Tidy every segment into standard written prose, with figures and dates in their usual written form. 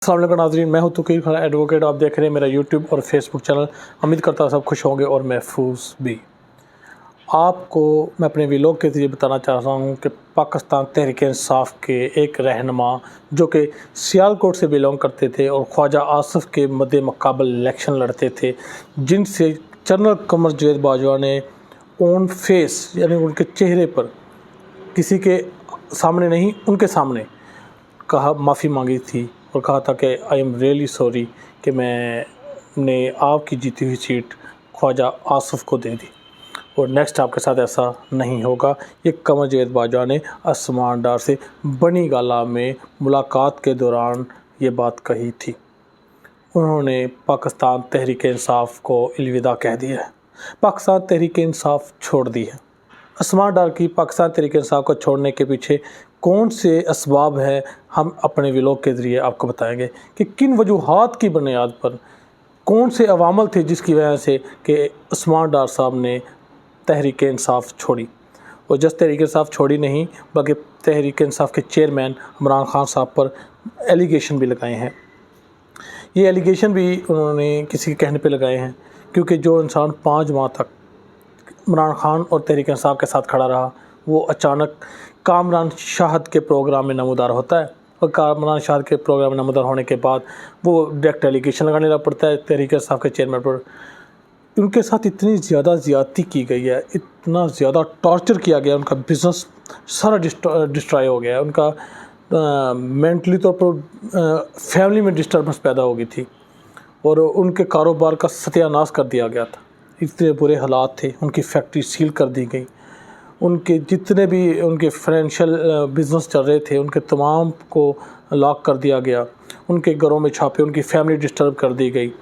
अस्सलाम वालेकुम नाज़रीन, मैं हूं तुकीर खान एडवोकेट। आप देख रहे हैं मेरा यूट्यूब और फेसबुक चैनल। उम्मीद करता हूं सब खुश होंगे और महफूज भी। आपको मैं अपने व्लॉग के ज़रिए बताना चाह रहा हूं कि पाकिस्तान तहरीक इंसाफ के एक रहनुमा जो कि सियालकोट से बिलोंग करते थे और ख्वाजा आसिफ के मद्दे मुकाबल इलेक्शन लड़ते थे, जिनसे जनरल कमर जावेद बाजवा ने ऑन फेस यानी उनके चेहरे पर, किसी के सामने नहीं उनके सामने कहा, माफ़ी मांगी थी और कहा था कि आई एम रियली सॉरी कि मैंने आपकी जीती हुई सीट ख्वाजा आसिफ को दे दी और नेक्स्ट आपके साथ ऐसा नहीं होगा। ये कमर जावेद बाजवा ने आसमान डार से बनी गाला में मुलाकात के दौरान ये बात कही थी। उन्होंने पाकिस्तान तहरीक इंसाफ को अलविदा कह दिया है, पाकिस्तान तहरीक इंसाफ छोड़ दी है। आसमान डार की पाकिस्तान तहरीक इंसाफ को छोड़ने के पीछे कौन से असबाब हैं, हम अपने व्लॉग के ज़रिए आपको बताएंगे कि किन वजूहात की बुनियाद पर, कौन से अवामल थे जिसकी वजह से कि आसमान डार साहब ने तहरीक इंसाफ छोड़ी। और जस्ट तहरीक इंसाफ छोड़ी नहीं, बल्कि तहरीक इंसाफ के चेयरमैन इमरान खान साहब पर एलिगेशन भी लगाए हैं। ये एलिगेशन भी उन्होंने किसी के कहने पे लगाए हैं, क्योंकि जो इंसान 5 माह तक इमरान खान और तहरीक इंसाफ के साथ खड़ा रहा, वो अचानक कामरान शाहद के प्रोग्राम में नमूदार होता है और कामरान शाहद के प्रोग्राम में नमूदार होने के बाद वो डायरेक्ट एलिगेशन लगाने लग पड़ता है तहरीक इंसाफ के चेयरमैन पर। उनके साथ इतनी ज़्यादा ज़्यादती की गई है, इतना ज़्यादा टॉर्चर किया गया, उनका बिज़नेस सारा डिस्ट्रॉय हो गया है, उनका मेंटली तौर पर फैमिली में डिस्टर्बेंस पैदा हो गई थी और उनके कारोबार का सत्यानाश कर दिया गया था। इतने बुरे हालात थे, उनकी फैक्ट्री सील कर दी गई, उनके जितने भी उनके फाइनेंशियल बिज़नेस चल रहे थे उनके तमाम को लॉक कर दिया गया, उनके घरों में छापे, उनकी फैमिली डिस्टर्ब कर दी गई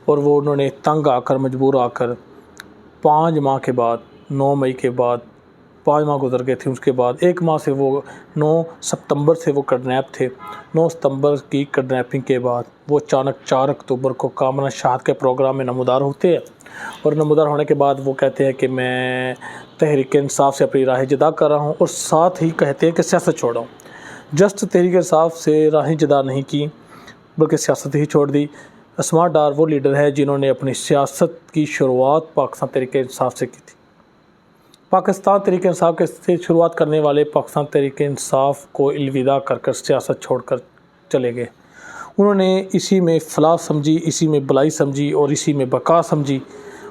और वो उन्होंने तंग आकर, मजबूर आकर 5 माह के बाद, 9 मई के बाद 5 माह गुजर गए थे। उसके बाद 1 माह से वो 9 सितंबर से वो किडनैप थे। 9 सितंबर की किडनैपिंग के बाद वो अचानक 4 अक्टूबर को कामरान शाहद के प्रोग्राम में नमूदार होते हैं और नमूदार होने के बाद वो कहते हैं कि मैं तहरीक इंसाफ से अपनी राह जुदा कर रहा हूँ और साथ ही कहते हैं कि सियासत छोड़ रहा हूँ। जस्ट तहरीक इंसाफ से राह जुदा नहीं की, बल्कि सियासत ही छोड़ दी। आसमान डार वो लीडर है जिन्होंने अपनी सियासत की शुरुआत पाकिस्तान तहरीक इंसाफ से की थी। पाकिस्तान तहरीक इंसाफ के से शुरुआत करने वाले पाकिस्तान तहरीक इंसाफ को अलविदा कर सियासत छोड़कर चले गए। उन्होंने इसी में फलाह समझी, इसी में भलाई समझी और इसी में बका समझी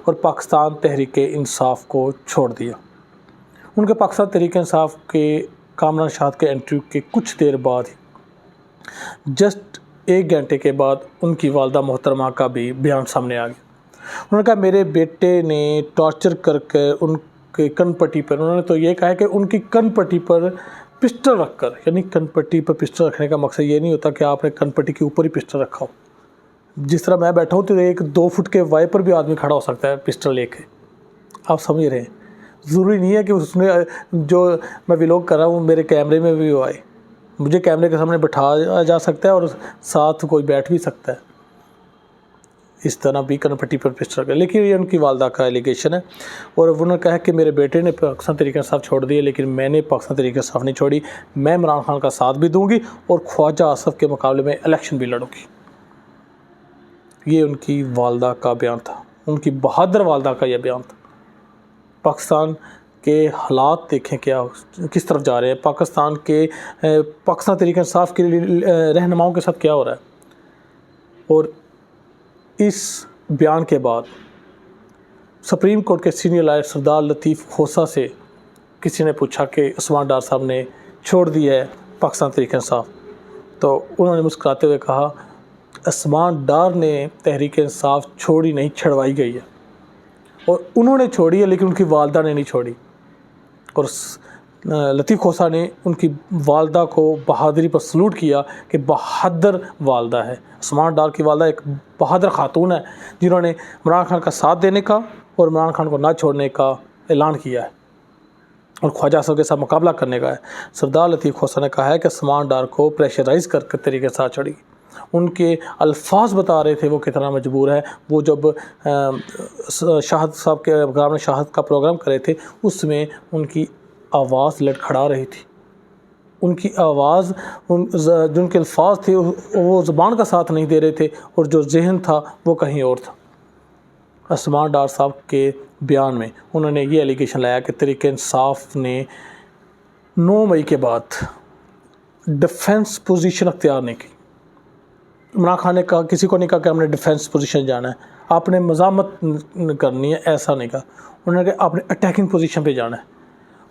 और पाकिस्तान तहरीक इंसाफ को छोड़ दिया। उनके पाकिस्तान तहरीक इंसाफ के कामरान शाहद के इंटरव्यू के कुछ देर बाद ही, जस्ट 1 घंटे के बाद, उनकी वालदा मोहतरमा का भी बयान सामने आ गया। उन्होंने कहा मेरे बेटे ने टॉर्चर करके उनके कनपट्टी पर, उन्होंने तो ये कहा है कि उनकी कनपट्टी पर पिस्टल रखकर, यानी कनपट्टी पर पिस्टल रखने का मकसद ये नहीं होता कि आपने कनपट्टी के ऊपर ही पिस्टल रखा हो। जिस तरह मैं बैठा हूँ तो एक 2 फुट के वाई पर भी आदमी खड़ा हो सकता है पिस्टल लेके, आप समझ रहे हैं। ज़रूरी नहीं है कि उसने, जो मैं व्लॉग कर रहा हूँ मेरे कैमरे में भी वो आए, मुझे कैमरे के सामने बैठाया जा सकता है और साथ कोई बैठ भी सकता है, इस तरह भी कनपट्टी पर पिस्टल रखा। लेकिन ये उनकी वालदा का एलिगेशन है और उन्होंने कहा कि मेरे बेटे ने पाकिस्तान तहरीक इंसाफ छोड़ दिए, लेकिन मैंने पाकिस्तान तहरीक इंसाफ नहीं छोड़ी, मैं इमरान खान का साथ भी दूंगी और ख्वाजा आसिफ के मुकाबले में इलेक्शन भी लड़ूंगी। ये उनकी वालदा का बयान था, उनकी बहादुर वालदा का यह बयान था। पाकिस्तान के हालात देखें क्या किस तरफ जा रहे हैं, पाकिस्तान तहरीक इंसाफ के रहनुमाओं के साथ क्या हो रहा है। और इस बयान के बाद सुप्रीम कोर्ट के सीनियर लॉयर सरदार लतीफ़ खोसा से किसी ने पूछा कि आसमान डार साहब ने छोड़ दी है पाकिस्तान तहरीक इंसाफ, तो उन्होंने मुस्कुराते हुए कहा आसमान डार ने तहरीक इंसाफ छोड़ी नहीं, छड़वाई गई है और उन्होंने छोड़ी है, लेकिन उनकी वालदा ने नहीं छोड़ी। और लतीफ़ खोसा ने उनकी वालदा को बहादुरी पर सलूट किया कि बहादुर वालदा है। आसमान डार की वालदा एक बहादुर खातून है जिन्होंने इमरान खान का साथ देने का और इमरान खान को ना छोड़ने का ऐलान किया है और ख्वाजा आसिफ के साथ मुकाबला करने का है। सरदार लतीफ़ खोसा ने कहा है कि आसमान डार को प्रेशराइज़ कर तरीके से चढ़ी। उनके अल्फाज बता रहे थे वो कितना मजबूर है। वो जब शाहद साहब के कामरान शाहद का प्रोग्राम कर रहे थे, उसमें उनकी आवाज़ लड़खड़ा रही थी ان کی آواز جو ان کے الفاظ تھے وہ زبان کا ساتھ نہیں دے رہے تھے، اور جو ذہن تھا وہ کہیں اور تھا۔ عثمان ڈار صاحب کے بیان میں انہوں نے یہ ایلیگیشن لایا کہ تحریک انصاف نے 9 مئی کے بعد ڈیفنس پوزیشن اختیار نہیں کی۔ عمران خان نے کہا، کسی کو نہیں کہا کہ ہم نے ڈیفنس پوزیشن جانا ہے، آپ نے مزاحمت کرنی ہے، ایسا نہیں کہا۔ انہوں نے کہا آپ نے اٹیکنگ پوزیشن پہ جانا ہے۔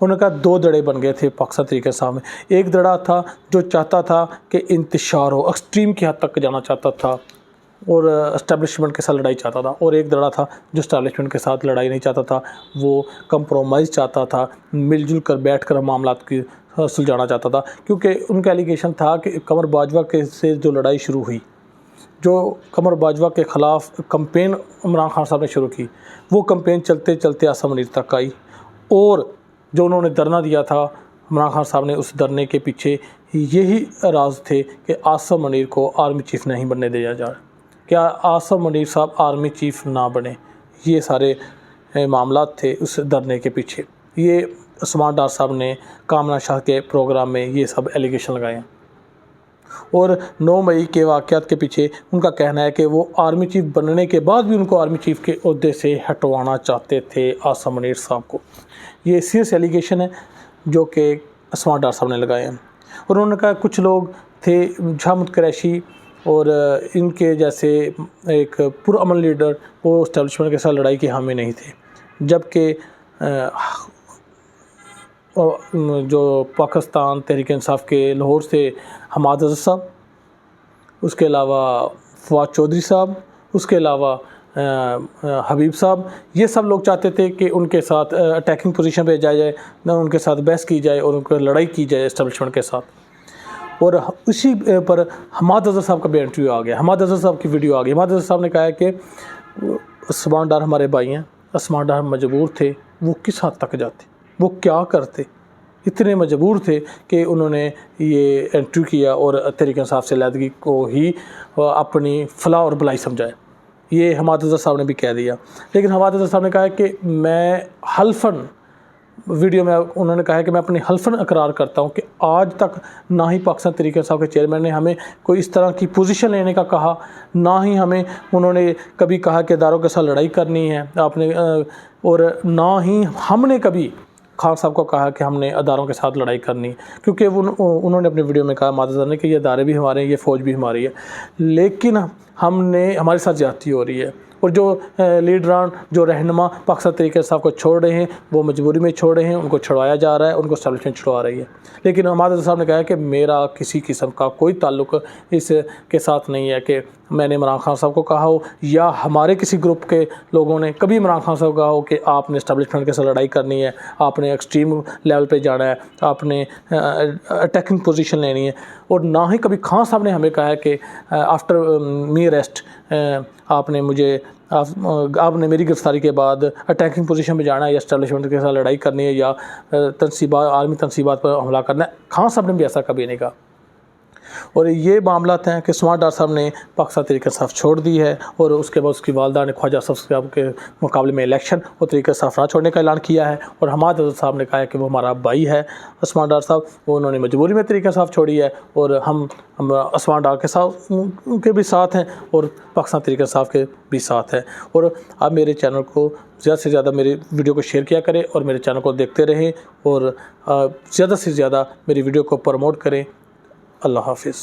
انہوں نے کہا 2 دڑے بن گئے تھے پاکستان تحریک انصاف میں، ایک دڑا تھا جو چاہتا تھا کہ انتشار ہو، ایکسٹریم کی حد تک جانا چاہتا تھا اور اسٹیبلشمنٹ کے ساتھ لڑائی چاہتا تھا، اور ایک دڑا تھا جو اسٹیبلشمنٹ کے ساتھ لڑائی نہیں چاہتا تھا، وہ کمپرومائز چاہتا تھا، مل جل کر بیٹھ کر معاملات کی سلجھانا چاہتا تھا۔ کیونکہ ان کا ایلیگیشن تھا کہ قمر باجوہ کے سے جو لڑائی شروع ہوئی، جو قمر باجوہ کے خلاف کمپین عمران خان صاحب نے شروع کی، وہ کمپین چلتے چلتے عاصم منیر تک آئی، اور جو انہوں نے دھرنا دیا تھا عمران خان صاحب نے، اس دھرنے کے پیچھے یہی راز تھے کہ عاصم منیر کو آرمی چیف نہیں بننے دیا جائے، کیا عاصم منیر صاحب آرمی چیف نہ بنے، یہ سارے معاملات تھے اس دھرنے کے پیچھے۔ یہ عثمان ڈار صاحب نے کامران شاہ کے پروگرام میں یہ سب ایلیگیشن لگائے ہیں، اور 9 مئی کے واقعات کے پیچھے ان کا کہنا ہے کہ وہ آرمی چیف بننے کے بعد بھی ان کو آرمی چیف کے عہدے سے ہٹوانا چاہتے تھے عاصم منیر صاحب کو۔ یہ سیریس ایلیگیشن ہے جو کہ عثمان ڈار صاحب نے لگائے ہیں، اور انہوں نے کہا کچھ لوگ تھے جامد قریشی اور ان کے جیسے ایک پرامن لیڈر، وہ اسٹیبلشمنٹ کے ساتھ لڑائی کے حامی نہیں تھے، جبکہ جو پاکستان تحریک انصاف کے لاہور سے حماد اظہر صاحب، اس کے علاوہ فواد چودھری صاحب، اس کے علاوہ حبیب صاحب، یہ سب لوگ چاہتے تھے کہ ان کے ساتھ اٹیکنگ پوزیشن پہ جایا جائے، نہ ان کے ساتھ بحث کی جائے اور ان کو لڑائی کی جائے اسٹیبلشمنٹ کے ساتھ۔ اور اسی پر حماد اظہر صاحب کا بھی انٹرویو آ گیا، حماد اظہر صاحب کی ویڈیو آ گئی۔ حماد اظہر صاحب نے کہا ہے کہ عثمان ڈار ہمارے بھائی ہیں، عثمان ڈار مجبور تھے، وہ کس حد تک جاتے، وہ کیا کرتے، اتنے مجبور تھے کہ انہوں نے یہ انٹرویو کیا اور تحریک انصاف سے علیحدگی کو ہی اپنی فلاح اور بھلائی سمجھائے۔ یہ حماد اظہر صاحب نے بھی کہہ دیا، لیکن حماد اظہر صاحب نے کہا ہے کہ میں حلفاً، ویڈیو میں انہوں نے کہا ہے کہ میں اپنی حلفاً اقرار کرتا ہوں کہ آج تک نہ ہی پاکستان تحریک انصاف کے چیئرمین نے ہمیں کوئی اس طرح کی پوزیشن لینے کا کہا، نہ ہی ہمیں انہوں نے کبھی کہا کہ اداروں کے ساتھ لڑائی کرنی ہے آپ نے، اور نہ ہی ہم نے کبھی خان صاحب کو کہا کہ ہم نے اداروں کے ساتھ لڑائی کرنی، کیونکہ انہوں نے اپنی ویڈیو میں کہا مادہ نے کہ یہ ادارے بھی ہمارے ہیں، یہ فوج بھی ہماری ہے، لیکن ہمارے ساتھ زیادتی ہو رہی ہے، اور جو لیڈران، جو رہنما پاکستان تحریک انصاف کو چھوڑ رہے ہیں، وہ مجبوری میں چھوڑ رہے ہیں، ان کو چھڑوایا جا رہا ہے، ان کو اسٹیبلشمنٹ چھڑوا رہی ہے۔ لیکن حماد اظہر صاحب نے کہا ہے کہ میرا کسی قسم کا کوئی تعلق اس کے ساتھ نہیں ہے کہ میں نے عمران خان صاحب کو کہا ہو یا ہمارے کسی گروپ کے لوگوں نے کبھی عمران خان صاحب کو کہا ہو کہ آپ نے اسٹیبلشمنٹ کے ساتھ لڑائی کرنی ہے، آپ نے ایکسٹریم لیول پہ جانا ہے، آپ نے اٹیکنگ پوزیشن لینی ہے، اور نہ ہی کبھی خان صاحب نے ہمیں کہا ہے کہ آفٹر می اریسٹ آپ نے میری گرفتاری کے بعد اٹیکنگ پوزیشن پہ جانا ہے یا اسٹیبلشمنٹ کے ساتھ لڑائی کرنی ہے یا عالمی تنصیبات پر حملہ کرنا ہے۔ خان صاحب نے بھی ایسا کبھی نہیں کہا۔ اور یہ معاملات ہیں کہ عثمان ڈار صاحب نے پاکستان تحریک انصاف چھوڑ دی ہے، اور اس کے بعد اس کی والدہ نے خواجہ اصف صاحب کے مقابلے میں الیکشن اور تحریک انصاف نہ چھوڑنے کا اعلان کیا ہے، اور حماد اظہر صاحب نے کہا ہے کہ وہ ہمارا بھائی ہے عثمان ڈار صاحب، وہ انہوں نے مجبوری میں تحریک انصاف چھوڑی ہے، اور ہم عثمان ڈار کے ساتھ ان کے بھی ساتھ ہیں اور پاکستان تحریک انصاف کے بھی ساتھ ہیں۔ اور آپ میرے چینل کو زیادہ سے زیادہ میری ویڈیو کو شیئر کیا کریں اور میرے چینل کو دیکھتے رہیں، اور زیادہ سے زیادہ میری ویڈیو کو پروموٹ کریں۔ اللہ حافظ۔